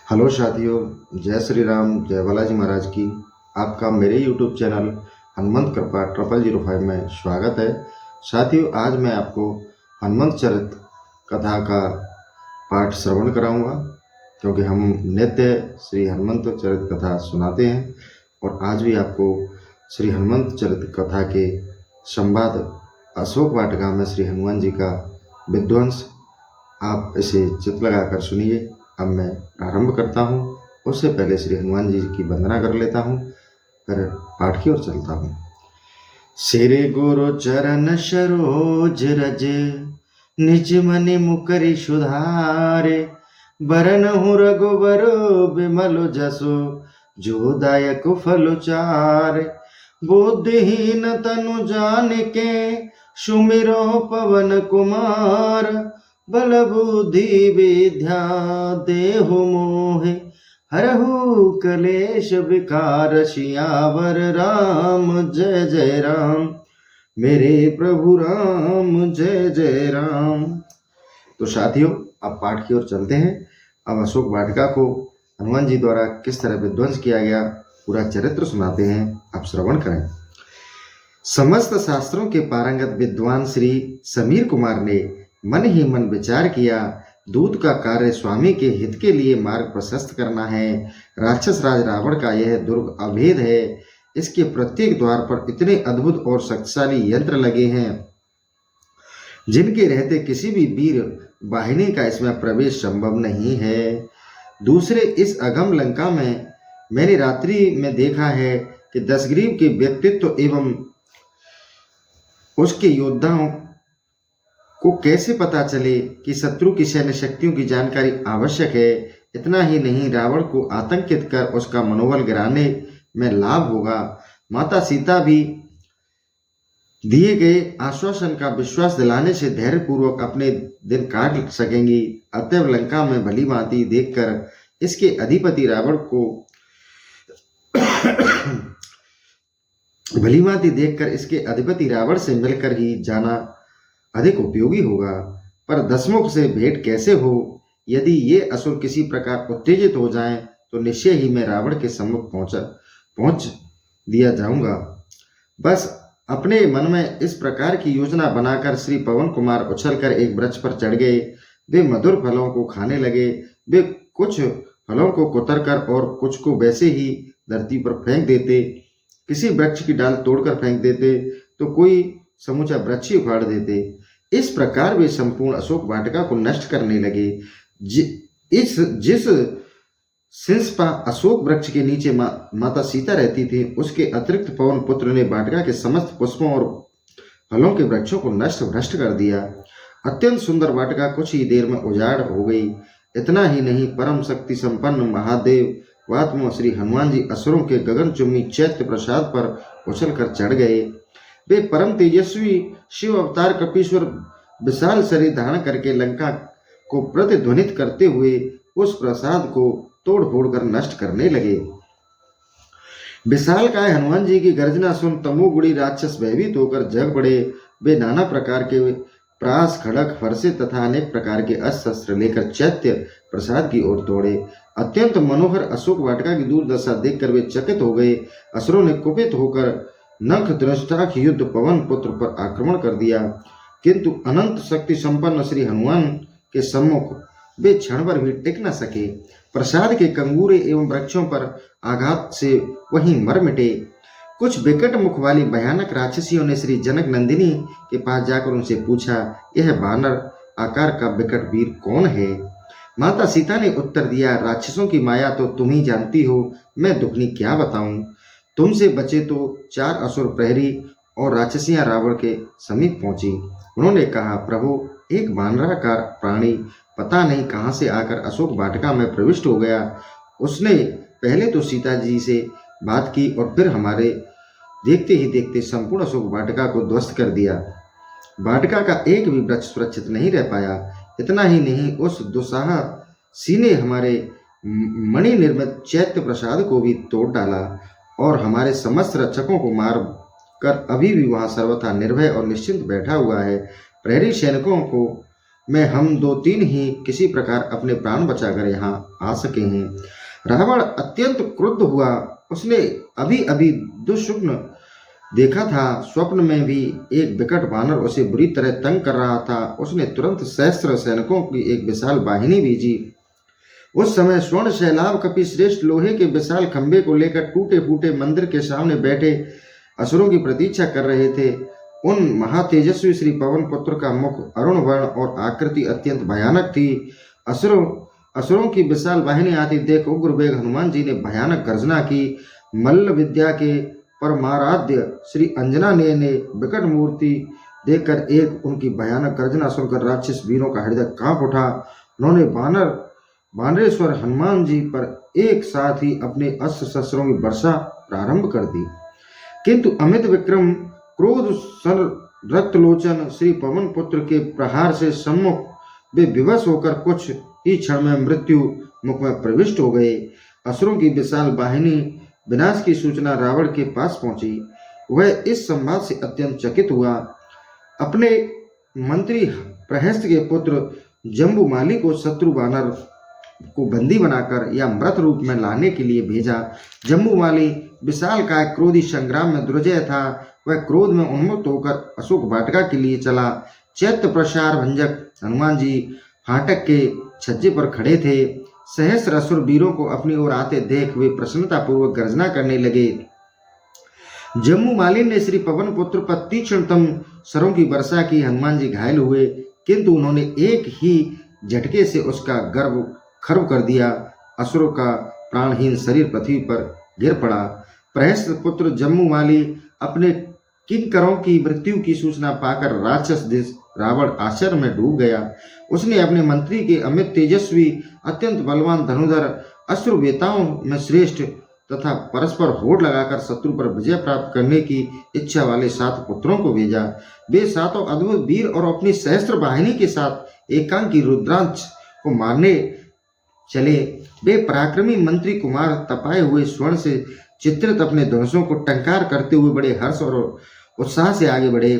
Hello साथियों, जय श्री राम, जय बालाजी महाराज की। आपका मेरे यूट्यूब चैनल हनुमंत कृपा 0005 में स्वागत है। साथियों, आज मैं आपको हनुमंत चरित कथा का पाठ श्रवण कराऊंगा, क्योंकि हम नित्य श्री हनुमंत चरित कथा सुनाते हैं। और आज भी आपको श्री हनुमंत चरित कथा के संवाद अशोक वाटिका में श्री हनुमान जी का विध्वंस, आप इसे चित्त लगाकर सुनिए। अब मैं प्रारंभ करता हूँ। उससे पहले श्री हनुमान जी की वंदना कर लेता हूँ, फिर पाठ की ओर चलता हूँ। श्री गुरु चरण सरोज रज, निज मनि मुकरि सुधारे। बरनहु रघुबर बिमल जसु, जो दायक फल चारे। बुद्धिहीन तनु जानिके, सुमिरो पवन कुमार। बल बुद्धि विद्या देहु मोहे, हरहु कलेश विकार। सियावर राम जय जय राम, मेरे प्रभु राम जय जय राम। तो साथियों, अब पाठ की ओर चलते हैं। अब अशोक वाटिका को हनुमान जी द्वारा किस तरह विध्वंस किया गया, पूरा चरित्र सुनाते हैं, आप श्रवण करें। समस्त शास्त्रों के पारंगत विद्वान श्री समीर कुमार ने मन ही मन विचार किया, दूत का कार्य स्वामी के हित के लिए मार्ग प्रशस्त करना है। राक्षस राज रावण का यह दुर्ग अभेद है। इसके प्रत्येक द्वार पर इतने अद्भुत और शक्तिशाली यंत्र लगे हैं, जिनके रहते किसी भी वीर वाहिनी का इसमें प्रवेश संभव नहीं है। दूसरे, इस अगम लंका में मैंने रात्रि में देखा है कि दशग्रीव के व्यक्तित्व एवं उसके योद्धाओं को कैसे पता चले कि शत्रु की सैन्य शक्तियों की जानकारी आवश्यक है। इतना ही नहीं, रावण को आतंकित कर उसका मनोबल गिराने में लाभ होगा। माता सीता भी दिए गए आश्वासन का विश्वास दिलाने से धैर्यपूर्वक अपने दिन काट सकेंगी। अतएव लंका में भली भांति देखकर इसके अधिपति रावण को भली भांति देखकर इसके अधिपति रावण से मिलकर ही जाना अधिक उपयोगी होगा। पर दशमुख से भेंट कैसे हो? यदि ये असुर किसी प्रकार उत्तेजित हो जाएं, तो निश्चय ही मैं रावण के सम्मुख पहुंच दिया जाऊंगा। बस अपने मन में इस प्रकार की योजना बनाकर श्री पवन कुमार उछलकर एक वृक्ष पर चढ़ गए। वे मधुर फलों को खाने लगे। वे कुछ फलों को कुतरकर और कुछ को वैसे ही धरती पर फेंक देते। किसी वृक्ष की डाल तोड़कर फेंक देते, तो कोई समूचा वृक्ष ही उखाड़ देते। इस प्रकार वे संपूर्ण अशोक वाटिका को नष्ट करने लगे। जिस सिंसपा अशोक वृक्ष के नीचे माता सीता रहती थी, उसके अतिरिक्त पवन पुत्र ने वाटिका के समस्त पुष्पों और फलों के वृक्षों को नष्ट भ्रष्ट कर दिया। अत्यंत सुंदर वाटिका कुछ ही देर में उजाड़ हो गई। इतना ही नहीं, परम शक्ति संपन्न महादेव वात्मा श्री हनुमान जी असुरों के गगनचुम्बी चैत्य प्रसाद पर उछलकर चढ़ गए। वे परम तेजस्वी शिव अवतार कपीश्वर विशाल शरीर धारण करके लंका को प्रतिध्वनित करते हुए उस प्रसाद को तोड़ फोड़ कर नष्ट करने लगे। विशालकाय हनुमान जी की गर्जना सुन तमोगुणी राक्षस भयभीत होकर जग पड़े। वे नाना प्रकार के प्रास, खड़क, फरसे तथा अनेक प्रकार के अस्त्र शस्त्र लेकर चैत्य प्रसाद की ओर दौड़े। अत्यंत मनोहर अशोक वाटिका की दुर्दशा देखकर वे चकित हो गए। असुरों ने कुपित होकर नख दृष्टाक्ष युद्ध पवन पुत्र पर आक्रमण कर दिया, किंतु अनंत शक्ति संपन्न श्री हनुमान के सम्मुख वे क्षण भर भी टिक न सके। प्रसाद के कंगूरे एवं वृक्षों पर आघात से वहीं मर मिटे। कुछ विकट मुख वाली भयानक राक्षसियों ने श्री जनक नंदिनी के पास जाकर उनसे पूछा, यह बानर आकार का विकट वीर कौन है? माता सीता ने उत्तर दिया, राक्षसों की माया तो तुम ही जानती हो, मैं दुखनी क्या बताऊं। तुमसे बचे तो 4 असुर प्रहरी और राक्षसियां रावण के समीप पहुंची। उन्होंने कहा, प्रभु, एक वानराकार प्राणी पता नहीं कहां से आकर अशोक वाटिका में प्रविष्ट हो गया। उसने पहले तो सीता जी से बात की और फिर हमारे देखते ही देखते संपूर्ण अशोक वाटिका को ध्वस्त कर दिया। वाटिका का एक भी वृक्ष सुरक्षित नहीं रह पाया। इतना ही नहीं, उस दुस्साहसी ने हमारे मणि निर्मित चैत्य प्रसाद को भी तोड़ डाला और हमारे समस्त रक्षकों को मार कर अभी भी वहां सर्वथा निर्भय और निश्चिंत बैठा हुआ है। प्रहरी सैनिकों को में हम 2-3 ही किसी प्रकार अपने प्राण बचाकर यहाँ आ सके हैं। रावण अत्यंत क्रुद्ध हुआ। उसने अभी अभी दुःस्वप्न देखा था। स्वप्न में भी एक विकट वानर उसे बुरी तरह तंग कर रहा था। उसने तुरंत सहस्त्र सैनिकों की एक विशाल वाहिनी भेजी। उस समय स्वर्ण शैलाभ कपि श्रेष्ठ लोहे के विशाल खंभे को लेकर टूटे फूटे मंदिर के सामने बैठे असुरों की प्रतीक्षा कर रहे थे। उन महातेजस्वी श्री पवन पुत्र का मुख अरुण वर्ण और आकृति अत्यंत भयानक थी। असुरों की विशाल वाहिनी आती देख उग्र वेग हनुमान जी ने भयानक गर्जना की। मल्ल विद्या के परमाराध्य श्री अंजनानेय ने विकट मूर्ति देखकर एक उनकी भयानक गर्जना सुनकर राक्षस वीरों का हृदय कांप उठा। उन्होंने वानरेश्वर हनुमान जी पर एक साथ ही अपने अस्त्र शस्त्रों की वर्षा प्रारंभ कर दी, किंतु अमित विक्रम क्रोध रक्तलोचन श्री पवन पुत्र के प्रहार से सम्मुख वे विवश होकर कुछ ही क्षण में मृत्यु मुख में प्रविष्ट हो गए। असुरों की विशाल वाहिनी विनाश की सूचना रावण के पास पहुंची। वह इस संवाद से अत्यंत चकित हुआ। अपने मंत्री प्रहस्त के पुत्र जम्बूमाली को शत्रु वानर को बंदी बनाकर या मृत रूप में लाने के लिए भेजा। जम्बूमाली विशाल काय क्रोधी संग्राम में दुर्जय था। वह क्रोध में उन्मुक्त होकर अशोक वाटिका के लिए चला। चैत्य प्रसार भंजक हनुमान जी फाटक के छज्जे पर खड़े थे। सहस्र असुर वीरों को अपनी ओर आते देख वे प्रसन्नता पूर्वक गर्जना करने लगे। जम्बूमाली ने श्री पवन पुत्र पर तीक्ष्णतम शरों की वर्षा की। हनुमान जी घायल हुए, किंतु उन्होंने एक ही झटके से उसका गर्भ खर्व कर दिया। असुरों का प्राणहीन शरीर पृथ्वी पर गिर पड़ा। प्रहस्त पुत्र जम्बूमाली अपने किंकरों की मृत्यु की सूचना पाकर राक्षस देश रावण आश्चर्य में डूब गया। उसने अपने मंत्री के अमित तेजस्वी अत्यंत बलवान धनुधर अश्रुवेताओं में श्रेष्ठ तथा परस्पर होड़ लगाकर शत्रु पर विजय प्राप्त करने की इच्छा वाले 7 पुत्रों को भेजा। वे 7 अद्भुत वीर और अपनी सहस्त्र वाहिनी के साथ एकांकी रुद्रांश को मारने चले। वे पराक्रमी मंत्री कुमार तपाए हुए स्वर्ण से चित्रित अपने धनुषों को टंकार करते हुए बड़े हर्ष और उत्साह से आगे बढ़े।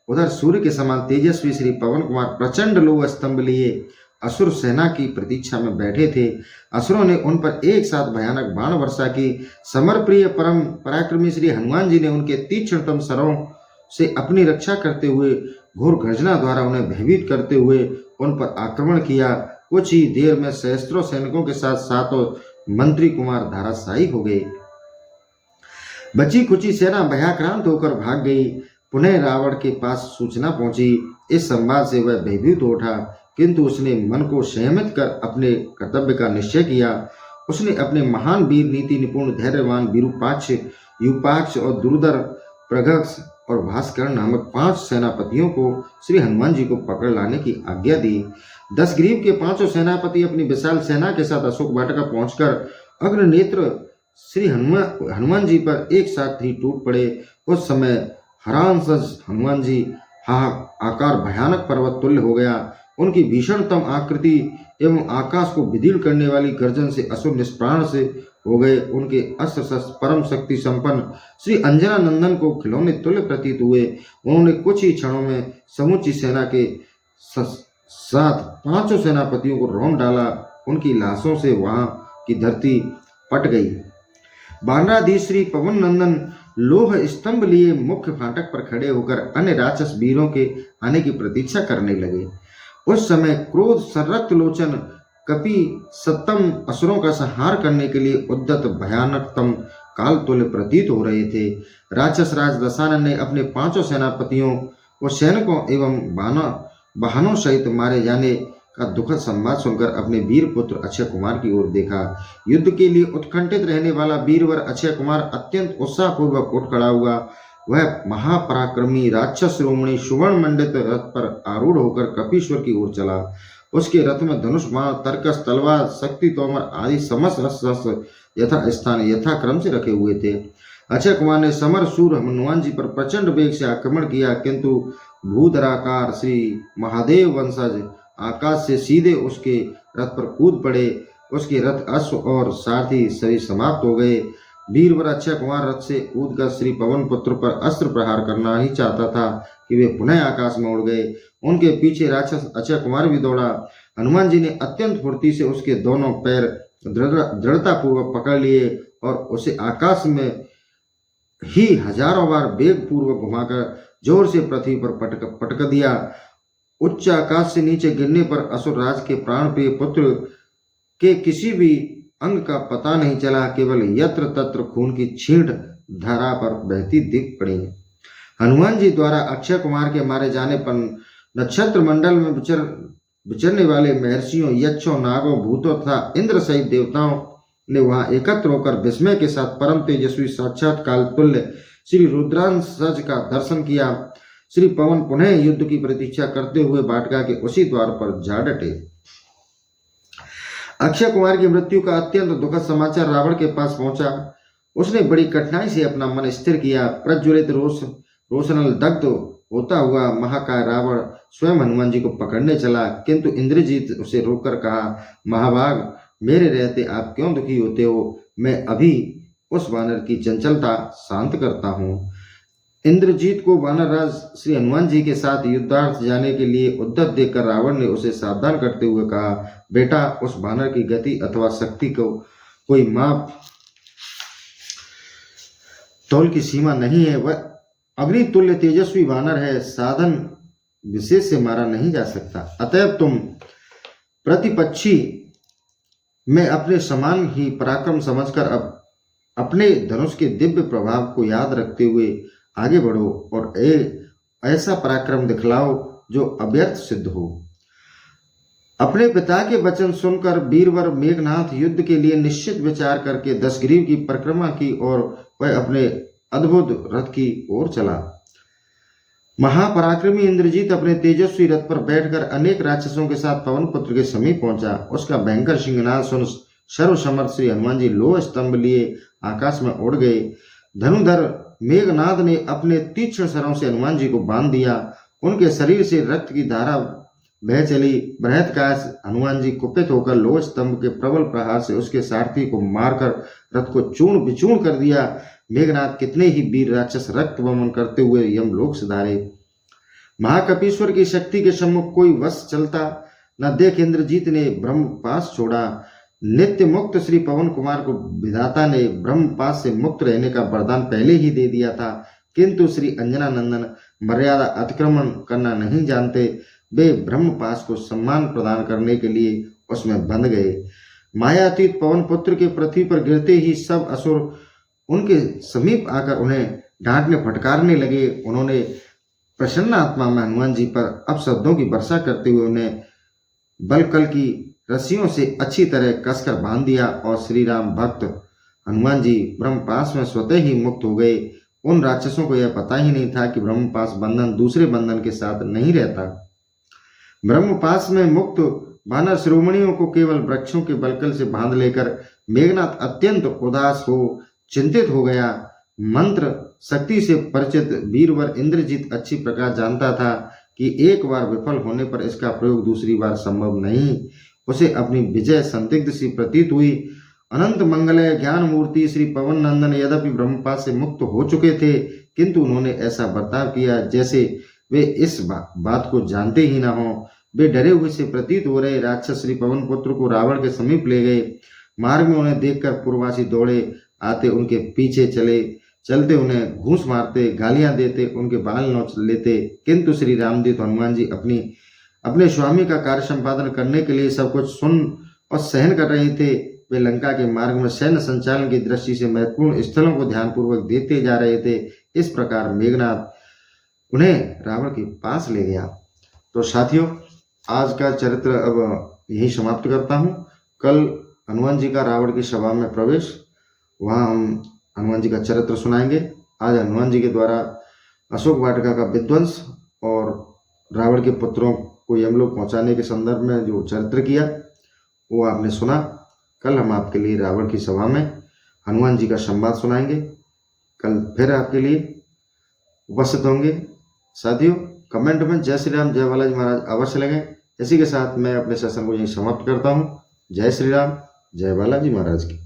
उधर सूर्य के समान तेजस्वी श्री पवन कुमार प्रचंड लोह स्तंभ लिए असुर सेना की प्रतीक्षा में बैठे थे। असुरों ने उन पर एक साथ भयानक बाण वर्षा की। समरप्रिय परम पराक्रमी श्री हनुमान जी ने उनके तीक्ष्णतम शरों से अपनी रक्षा करते हुए घोर गर्जना द्वारा उन्हें भयभीत करते हुए उन पर आक्रमण किया। कुछ ही देर में सहस्त्रों सैनिकों के साथ 7 मंत्री कुमार धराशायी हो गए। बची खुची सेना भयाक्रांत होकर भाग गई। पुनः रावण के पास सूचना पहुंची। इस संवाद से वह भयभीत हो उठा, किंतु उसने मन को संयमित कर अपने कर्तव्य का निश्चय किया। उसने अपने महान वीर नीति निपुण धैर्यवान विरूपाक्ष, यूपाक्ष और दुर्धर प्रगक्ष और भास्कर नामक 5 सेनापतियों को श्री हनुमान जी को पकड़ लाने की आज्ञा दी। दशग्रीव के 5 सेनापति अपनी विशाल सेना के साथ अशोक वाटिका पहुंचकर अग्रनेत्र श्री हनुमान जी पर एक साथ ही टूट पड़े। उस समय हरांसज हनुमान जी आकार भयानक पर्वत तुल्य हो गया। उनकी भीषणतम आकृति एवं आकाश को विदीर्ण करने वाली गर्जन से असुर निष्प्राण से हो गए। उनके अस्त्र शस्त्र परम शक्ति संपन्न श्री अंजना नंदन को खिलौने तुल्य प्रतीत हुए। उन्होंने कुछ ही क्षणों में समूची सेना के साथ 5 सेनापतियों को रौंद डाला। उनकी लाशों से वहां की धरती पट गई। बानराधीश श्री पवन नंदन लोह स्तंभ लिए मुख्य फाटक पर खड़े होकर अन्य राक्षस वीरों के आने की प्रतीक्षा करने लगे। उस समय क्रोध संरक्त लोचन कपि सत्तम असुरों का संहार करने के लिए उद्यत भयानकतम काल तुल्य प्रतीत हो रहे थे। राक्षस राज दशानन ने अपने 5 सेनापतियों व सैनिकों एवं वाहनों सहित मारे जाने का दुखद संवाद सुनकर अपने वीर पुत्र अक्षय कुमार की ओर देखा। युद्ध के लिए उत्कंठित रहने वाला वीरवर अक्षय कुमार अत्यंत उत्साहपूर्वक उठ खड़ा हुआ। वह महापराक्रमी राक्षस शिरोमणि सुवर्ण मंडित रथ पर आरूढ़ होकर कपीश्वर की ओर चला। उसके रथ में धनुष, बाण, तरकस, तलवार, शक्ति तोमर आदि समस्त शस्त्र यथा स्थान यथा क्रम से रखे हुए थे। अक्षय कुमार ने समर सूर हनुमान जी पर प्रचंड वेग से आक्रमण किया, किंतु भूधराकार श्री महादेव वंशज आकाश से सीधे उसके रथ पर कूद पड़े। उसके रथ, अश्व और सारथी सभी समाप्त हो गए। वीरवर अक्षय कुमार रथ से कूदकर श्री पवन पुत्र पर अस्त्र प्रहार करना ही चाहता था कि वे पुनः आकाश में उड़ गए। उनके पीछे राक्षस अक्षय कुमार भी दौड़ा। हनुमान जी ने अत्यंत फुर्ती से उसके दोनों पैर दृढ़ता पूर्वक पकड़ लिए और उसे आकाश में ही हजारों बार वेग पूर्वक घुमाकर जोर से पृथ्वी पर पटक दिया। उच्च आकाश से नीचे गिरने पर असुर राज के प्राण प्रिय पुत्र के किसी भी अंग का पता नहीं चला, केवल यत्र तत्र खून की छींट धारा पर बहती दिख पड़ी। हनुमान जी द्वारा अक्षय कुमार के मारे जाने पर नक्षत्र मंडल में विचरने वाले महर्षियों, यक्षों, नागों, भूतों तथा इंद्र सहित देवताओं ने वहां एकत्र होकर विस्मय के साथ परम तेजस्वी साक्षात काल तुल्य श्री रुद्रांश का दर्शन किया। श्री पवन पुनः युद्ध की प्रतीक्षा करते हुए वाटिका के उसी द्वार पर जा डटे। अक्षय कुमार की मृत्यु का अत्यंत दुखद समाचार रावण के पास पहुंचा। उसने बड़ी कठिनाई से अपना मन स्थिर किया। प्रज्वलित रोशनल दग्ध होता हुआ महाकाय रावण स्वयं हनुमान जी को पकड़ने चला, किंतु इंद्रजीत उसे रोककर कहा, महाभाग, मेरे रहते आप क्यों दुखी होते हो? मैं अभी उस वानर की चंचलता शांत करता हूँ। इंद्रजीत को वानरराज श्री हनुमान जी के साथ युद्धार्थ जाने के लिए उद्यत देखकर रावण ने उसे सावधान करते हुए कहा, बेटा, उस वानर की गति अथवा शक्ति को कोई माप तौल की सीमा नहीं है। वह अग्नि तुल्य तेजस्वी वानर है, साधन विशेष से मारा नहीं जा सकता। अतएव तुम प्रतिपक्षी में अपने समान ही पराक्रम समझकर अब अपने धनुष के दिव्य प्रभाव को याद रखते हुए आगे बढ़ो और ऐसा पराक्रम दिखलाओ जो अव्यर्थ सिद्ध हो। अपने पिता के वचन सुनकर वीरवर मेघनाथ युद्ध के लिए निश्चित विचार करके दशग्रीव की परिक्रमा की और वह अपने अद्भुत रथ की ओर चला। महापराक्रमी इंद्रजीत अपने तेजस्वी रथ पर बैठकर अनेक राक्षसों के साथ पवन पुत्र के समीप पहुंचा। उसका भयंकर सिंहनाद सुन सर्वसमर्थ श्री हनुमान जी लोह स्तंभ लिए आकाश में उड़ गए। धनुधर मेघनाद ने अपने तीक्ष्ण शरों से हनुमान जी को बांध दिया। उनके शरीर से रक्त की धारा बह चली। बृहत्काय हनुमान जी कुपित होकर लोह स्तंभ के प्रबल प्रहार से उसके सारथी को मारकर रथ को चूर्ण विचूर्ण कर दिया। मेघनाद कितने ही वीर राक्षस रक्त वमन करते हुए यमलोक सिधारे। महाकपीश्वर की शक्ति के सम्मुख कोई वश चलता न देख इंद्रजीत ने ब्रह्मपाश छोड़ा। नित्य मुक्त श्री पवन कुमार को विधाता ने ब्रह्मपाश से मुक्त रहने का वरदान पहले ही दे दिया था, किंतु श्री अंजना नंदन मर्यादा अतिक्रमण करना नहीं जानते। वे ब्रह्मपाश को सम्मान प्रदान करने के लिए उसमें बंध गए। मायातीत पवन पुत्र के पृथ्वी पर गिरते ही सब असुर उनके समीप आकर उन्हें डांटने फटकारने लगे। उन्होंने प्रसन्न आत्मा में हनुमान जी पर अपशब्दों की वर्षा करते हुए उन्हें बलकल की रस्सियों से अच्छी तरह कसकर बांध दिया और श्री राम भक्त हनुमान जी ब्रह्मपाश में स्वतः ही मुक्त हो गए। उन राक्षसों को यह पता ही नहीं था कि ब्रह्मपाश बंधन दूसरे बंधन के साथ नहीं रहता। ब्रह्मपाश में मुक्त वानर शिरोमणियों को केवल वृक्षों के बलकल से बांध लेकर मेघनाथ अत्यंत उदास हो चिंतित हो गया। मंत्र शक्ति से परिचित वीरवर इंद्रजीत अच्छी प्रकार जानता था कि एक बार विफल होने पर इसका प्रयोग दूसरी बार संभव नहीं। उसे अपनी विजय संदिग्ध सी प्रतीत हुई। अनंत मंगलय ज्ञान मूर्ति श्री पवन नंदन यद्यपि ब्रह्मपाश से मुक्त हो चुके थे, किंतु उन्होंने ऐसा बर्ताव किया जैसे वे इस बात को जानते ही न हो। वे डरे हुए से प्रतीत हो रहे राक्षस श्री पवन पुत्र को रावण के समीप ले गए। मार्ग में उन्हें देखकर पूर्ववासी दौड़े आते उनके पीछे चलते उन्हें घूंस मारते, गालियां देते, उनके बाल नोच लेते, किंतु श्री रामदूत हनुमान जी अपने स्वामी का कार्य संपादन करने के लिए सब कुछ सुन और सहन कर रहे थे। वे लंका के मार्ग में सैन्य संचालन की दृष्टि से महत्वपूर्ण स्थलों को ध्यानपूर्वक देखते जा रहे थे। इस प्रकार मेघनाथ उन्हें रावण के पास ले गया। तो साथियों, आज का चरित्र अब यही समाप्त करता हूँ। कल हनुमान जी का रावण की सभा में प्रवेश, वहाँ हम हनुमान जी का चरित्र सुनाएंगे। आज हनुमान जी के द्वारा अशोक वाटिका का विध्वंस और रावण के पुत्रों को यमलोक पहुंचाने के संदर्भ में जो चरित्र किया वो आपने सुना। कल हम आपके लिए रावण की सभा में हनुमान जी का संवाद सुनाएंगे। कल फिर आपके लिए उपस्थित होंगे। साथियों, कमेंट में जय श्री राम जय बालाजी महाराज अवश्य लगें। इसी के साथ मैं अपने सेशन को यहीं समाप्त करता हूँ। जय श्री राम जय बालाजी महाराज की।